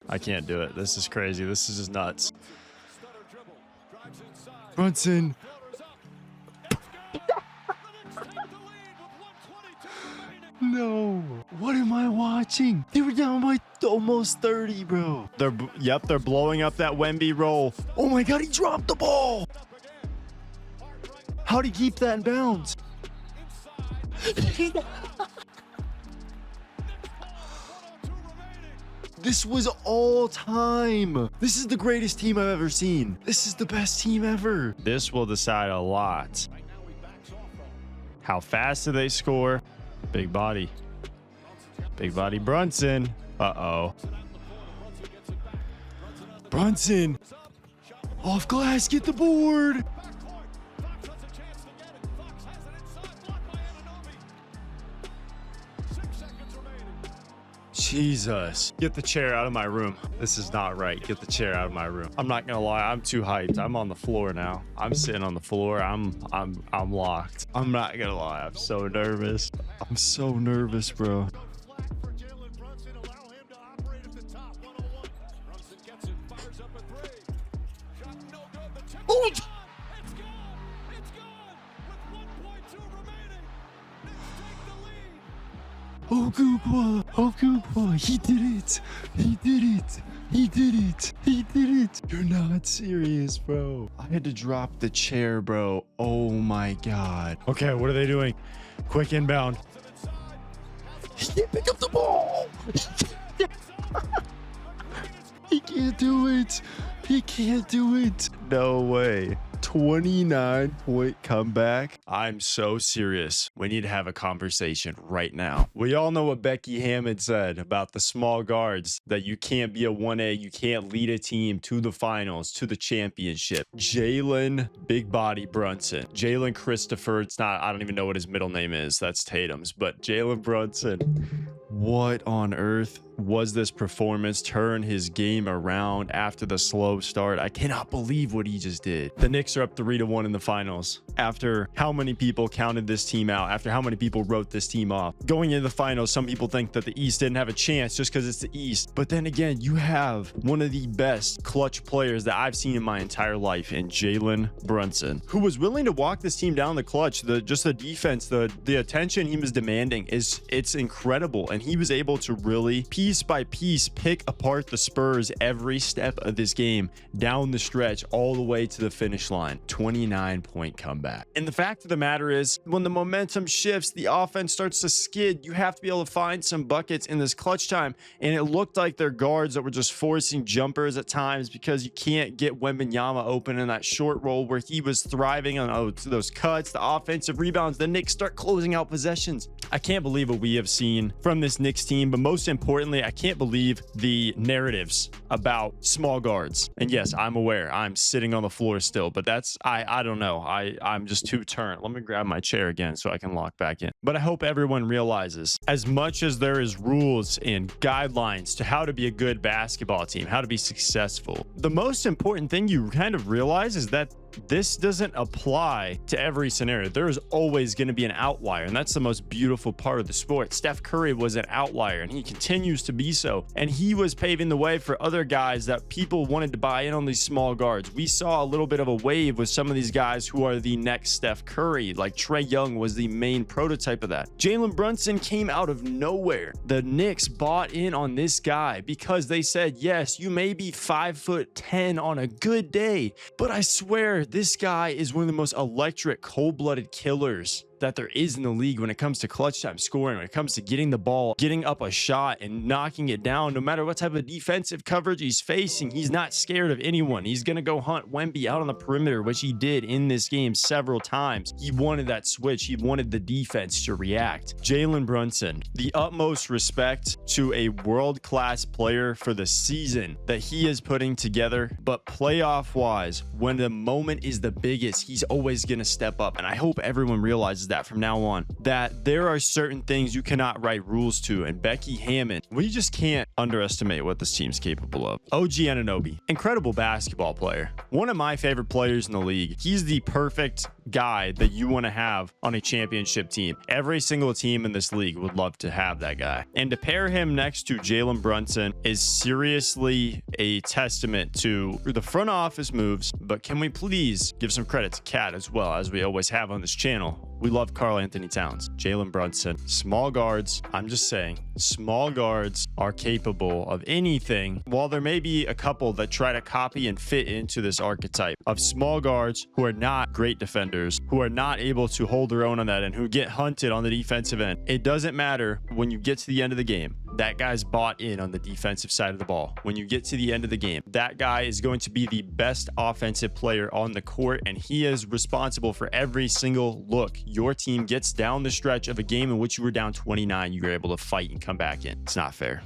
I can't do it. This is crazy. This is just nuts. Brunson. No. What am I watching? They were down by almost 30, bro. They're blowing up that Wemby roll. Oh my God, he dropped the ball. How'd he keep that in bounds? This was all time. This is the greatest team I've ever seen. This is the best team ever. This will decide a lot. How fast do they score? Big body. Big body Brunson. Uh-oh. Brunson. Off glass, get the board. Jesus. Get the chair out of my room. This is not right. Get the chair out of my room. I'm not gonna lie, I'm too hyped. I'm on the floor now. I'm sitting on the floor. I'm locked. I'm not gonna lie. I'm so nervous. I'm so nervous, bro. Oh! Oh, he did it. He did it. He did it. He did it. You're not serious, bro. I had to drop the chair, bro. Oh my God. Okay, what are they doing? Quick inbound. He can't pick up the ball. He can't do it. He can't do it. No way. 29-point comeback. I'm so serious. We need to have a conversation right now. We all know what Becky Hammon said about the small guards, that you can't be a 1A, you can't lead a team to the finals, to the championship. Jalen Big Body Brunson. Jalen Christopher, it's not, I don't even know what his middle name is. That's Tatum's, but Jalen Brunson. What on earth was this performance? Turn his game around after the slow start. I cannot believe what he just did. The Knicks are up 3-1 in the finals. After how many people counted this team out? After how many people wrote this team off? Going into the finals, some people think that the East didn't have a chance just because it's the East. But then again, you have one of the best clutch players that I've seen in my entire life in Jalen Brunson, who was willing to walk this team down the clutch. Just the defense, the attention he was demanding it's incredible. And he was able to really piece by piece pick apart the Spurs every step of this game down the stretch all the way to the finish line. 29-point comeback. And the fact of the matter is, when the momentum shifts, the offense starts to skid. You have to be able to find some buckets in this clutch time. And it looked like their guards that were just forcing jumpers at times because you can't get Wembanyama open in that short roll where he was thriving on those cuts, the offensive rebounds. The Knicks start closing out possessions. I can't believe what we have seen from this Knicks team, but most importantly, I can't believe the narratives about small guards. And yes, I'm aware I'm sitting on the floor still, but that's, I don't know. I'm just too turned. Let me grab my chair again so I can lock back in. But I hope everyone realizes, as much as there is rules and guidelines to how to be a good basketball team, how to be successful, the most important thing you kind of realize is that this doesn't apply to every scenario. There is always going to be an outlier, and that's the most beautiful part of the sport. Steph Curry was an outlier, and he continues to be so. And he was paving the way for other guys that people wanted to buy in on these small guards. We saw a little bit of a wave with some of these guys who are the next Steph Curry. Like Trae Young was the main prototype of that. Jalen Brunson came out of nowhere. The Knicks bought in on this guy because they said, yes, you may be 5'10" on a good day, but I swear this guy is one of the most electric, cold-blooded killers that there is in the league when it comes to clutch time scoring, when it comes to getting the ball, getting up a shot and knocking it down. No matter what type of defensive coverage he's facing, he's not scared of anyone. He's going to go hunt Wemby out on the perimeter, which he did in this game several times. He wanted that switch. He wanted the defense to react. Jalen Brunson, the utmost respect to a world-class player for the season that he is putting together. But playoff-wise, when the moment is the biggest, he's always going to step up. And I hope everyone realizes says that from now on, that there are certain things you cannot write rules to. And Becky Hammon, we just can't underestimate what this team's capable of. OG Anunoby, incredible basketball player. One of my favorite players in the league. He's the perfect guy that you want to have on a championship team. Every single team in this league would love to have that guy. And to pair him next to Jalen Brunson is seriously a testament to the front office moves. But can we please give some credit to Cat as well, as we always have on this channel? We love Karl-Anthony Towns, Jalen Brunson, small guards. I'm just saying, small guards are capable of anything. While there may be a couple that try to copy and fit into this archetype of small guards who are not great defenders, who are not able to hold their own on that end, who get hunted on the defensive end, it doesn't matter when you get to the end of the game. That guy's bought in on the defensive side of the ball. When you get to the end of the game, that guy is going to be the best offensive player on the court, and he is responsible for every single look your team gets down the stretch of a game in which you were down 29. You were able to fight and come back in. It's not fair.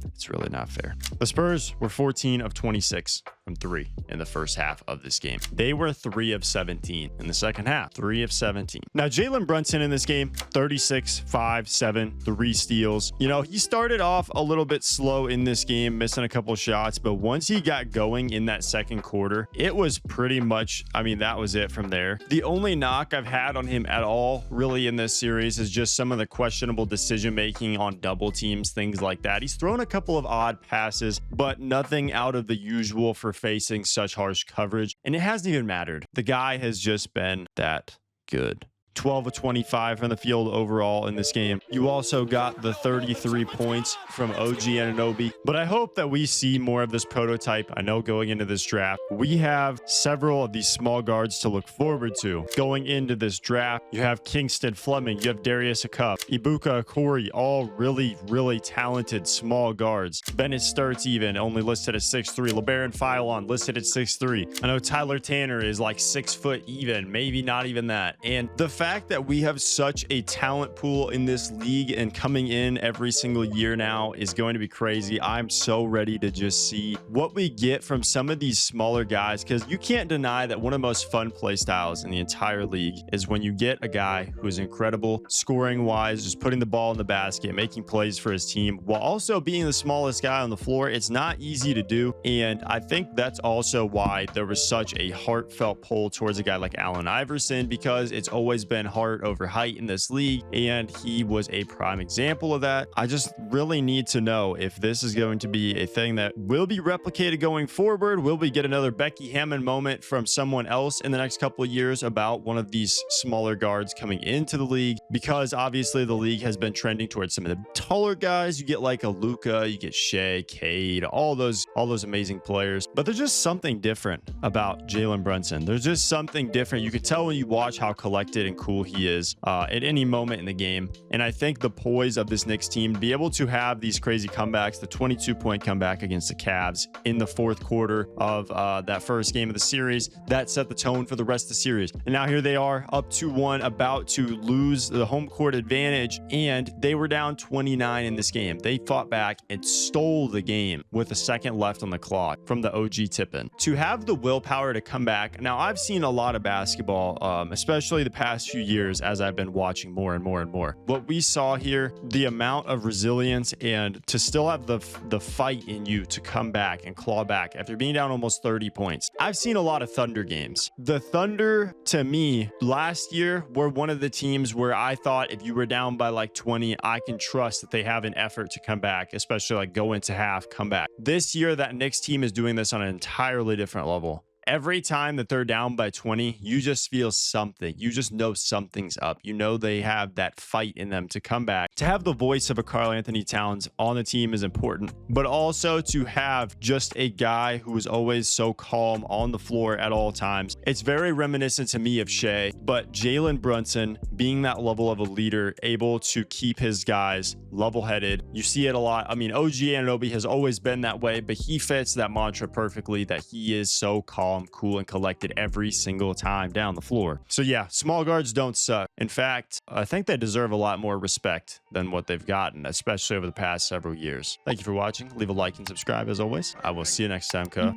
It's really not fair. The Spurs were 14 of 26 from 3 in the first half of this game. They were 3 of 17 in the second half. 3 of 17. Now, Jalen Brunson in this game, 36, 5, 7, 3 steals. You know, he started off a little bit slow in this game, missing a couple shots, but once he got going in that second quarter, it was pretty much, I mean, that was it from there. The only knock I've had on him at all, really, in this series is just some of the questionable decision-making on double teams, things like that. He's thrown a couple of odd passes, but nothing out of the usual for facing such harsh coverage, and it hasn't even mattered. The guy has just been that good. 12 of 25 from the field overall in this game. You also got the 33 points from OG Anunoby, but I hope that we see more of this prototype. I know going into this draft, we have several of these small guards to look forward to. Going into this draft, you have Kingston Fleming, you have Darius Akup, Ibuka Okori, all really, really talented small guards. Bennett Sturts even only listed at 6'3". LeBaron Philon listed at 6'3". I know Tyler Tanner is like 6 foot even, maybe not even that. And the fact that we have such a talent pool in this league and coming in every single year now is going to be crazy. I'm so ready to just see what we get from some of these smaller guys, because you can't deny that one of the most fun play styles in the entire league is when you get a guy who is incredible scoring wise, just putting the ball in the basket, making plays for his team while also being the smallest guy on the floor. It's not easy to do, and I think that's also why there was such a heartfelt pull towards a guy like Allen Iverson, because it's always been heart over height in this league, and he was a prime example of that. I just really need to know if this is going to be a thing that will be replicated going forward. Will we get another Becky Hammon moment from someone else in the next couple of years about one of these smaller guards coming into the league? Because obviously the league has been trending towards some of the taller guys. You get like a Luka, you get Shea, Cade, all those amazing players, but there's just something different about Jalen Brunson. There's just something different. You can tell when you watch how collected and cool he is at any moment in the game. And I think the poise of this Knicks team to be able to have these crazy comebacks, the 22-point comeback against the Cavs in the fourth quarter of that first game of the series, that set the tone for the rest of the series. And now here they are up 2-1, about to lose the home court advantage, and they were down 29 in this game. They fought back and stole the game with a second left on the clock from the OG tip-in. To have the willpower to come back. Now, I've seen a lot of basketball, especially the past few years as I've been watching more and more and more. What we saw here, the amount of resilience and to still have the fight in you to come back and claw back after being down almost 30 points. I've seen a lot of Thunder games. The Thunder, to me, last year were one of the teams where I thought if you were down by like 20, I can trust that they have an effort to come back, especially like go into half, come back. This year, that Knicks team is doing this on an entirely different level. Every time that they're down by 20, you just feel something. You just know something's up. You know they have that fight in them to come back. To have the voice of a Karl-Anthony Towns on the team is important, but also to have just a guy who is always so calm on the floor at all times. It's very reminiscent to me of Shea, but Jalen Brunson being that level of a leader, able to keep his guys level-headed. You see it a lot. I mean, OG Anunoby has always been that way, but he fits that mantra perfectly, that he is so calm, cool, and collected every single time down the floor. So yeah, small guards don't suck. In fact, I think they deserve a lot more respect than what they've gotten, especially over the past several years. Thank you for watching. Leave a like and subscribe as always. I will see you next time, Co.